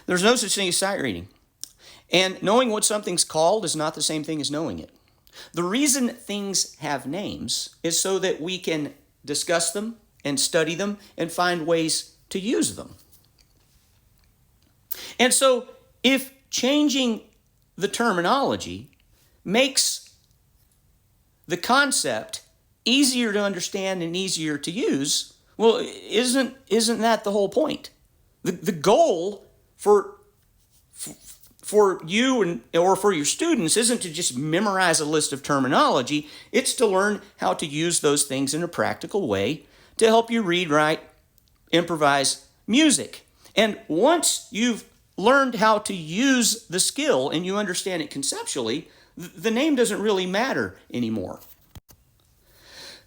There's no such thing as sight reading. And knowing what something's called is not the same thing as knowing it. The reason things have names is so that we can discuss them and study them and find ways to use them. And so if changing the terminology makes the concept easier to understand and easier to use, well, isn't that the whole point? The goal for you or for your students isn't to just memorize a list of terminology. It's to learn how to use those things in a practical way to help you read, write, improvise music. And once you've learned how to use the skill and you understand it conceptually, the name doesn't really matter anymore.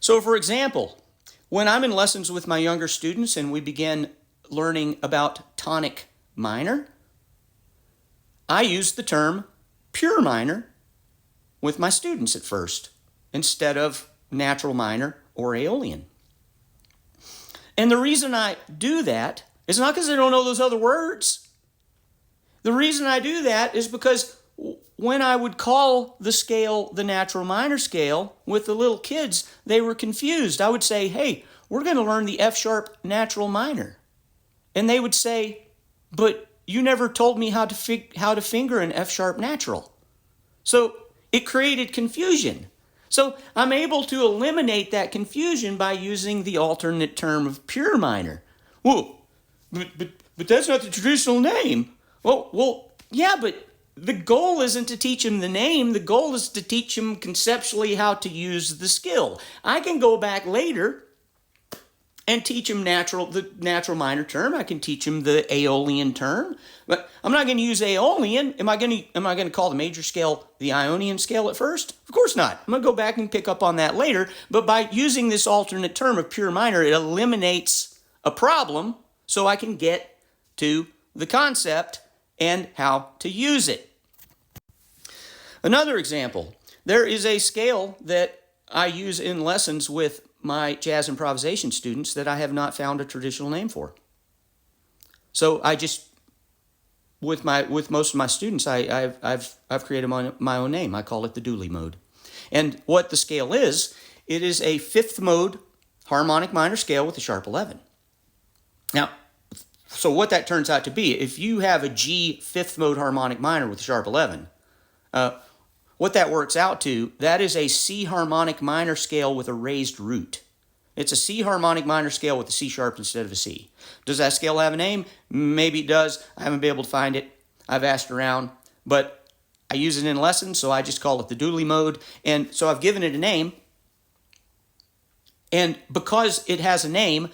So for example, when I'm in lessons with my younger students and we begin learning about tonic minor, I use the term pure minor with my students at first instead of natural minor or Aeolian. And the reason I do that is not because I don't know those other words. The reason I do that is because when I would call the scale the natural minor scale with the little kids, they were confused. I would say, hey, we're going to learn the F sharp natural minor. And they would say, but you never told me how to finger an F sharp natural. So it created confusion. So I'm able to eliminate that confusion by using the alternate term of pure minor. Whoa, but that's not the traditional name. Well, yeah, but the goal isn't to teach them the name. The goal is to teach them conceptually how to use the skill. I can go back later and teach them the natural minor term. I can teach them the Aeolian term, but I'm not going to use Aeolian. Am I going to call the major scale the Ionian scale at first? Of course not. I'm going to go back and pick up on that later. But by using this alternate term of pure minor, it eliminates a problem, so I can get to the concept and how to use it. Another example, there is a scale that I use in lessons with my jazz improvisation students that I have not found a traditional name for. So I just, with most of my students, I've created my own name. I call it the Dooley mode. And what the scale is, it is a fifth mode harmonic minor scale with a sharp 11. Now, so what that turns out to be, if you have a G fifth mode harmonic minor with a sharp 11, what that works out to, that is a C harmonic minor scale with a raised root. It's a C harmonic minor scale with a C sharp instead of a C. Does that scale have a name? Maybe it does. I haven't been able to find it. I've asked around, but I use it in lessons, so I just call it the Dooley mode. And so I've given it a name. And because it has a name,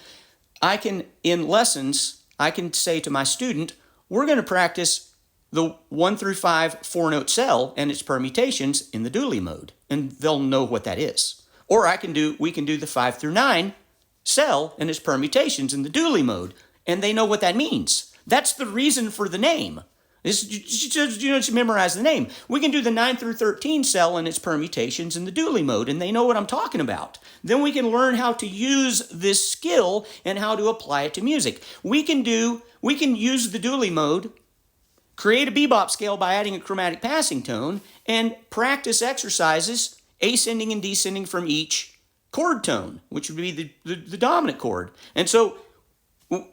I can, in lessons, I can say to my student, we're going to practice the 1 through 5 4-note cell and its permutations in the Dooley mode, and they'll know what that is. Or we can do the 5 through 9 cell and its permutations in the Dooley mode, and they know what that means. That's the reason for the name. Just memorize the name. We can do the 9 through 13 cell and its permutations in the Dooley mode, and they know what I'm talking about. Then we can learn how to use this skill and how to apply it to music. We can use the Dooley mode, create a bebop scale by adding a chromatic passing tone, and practice exercises ascending and descending from each chord tone, which would be the dominant chord. And so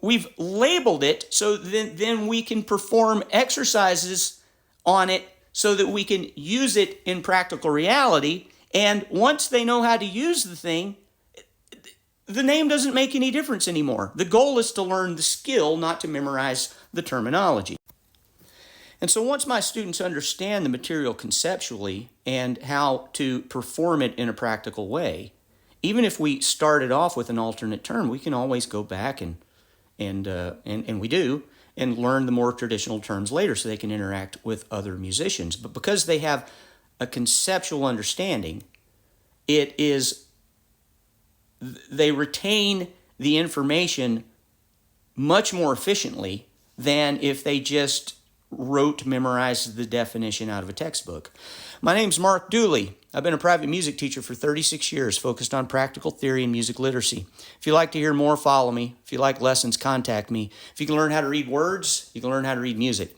we've labeled it so then we can perform exercises on it so that we can use it in practical reality. And once they know how to use the thing, the name doesn't make any difference anymore. The goal is to learn the skill, not to memorize the terminology. And so once my students understand the material conceptually and how to perform it in a practical way, even if we started off with an alternate term, we can always go back and we do, and learn the more traditional terms later so they can interact with other musicians. But because they have a conceptual understanding, they retain the information much more efficiently than if they just memorized the definition out of a textbook. My name's Mark Dooley. I've been a private music teacher for 36 years, focused on practical theory and music literacy. If you'd like to hear more, follow me. If you like lessons, contact me. If you can learn how to read words, you can learn how to read music.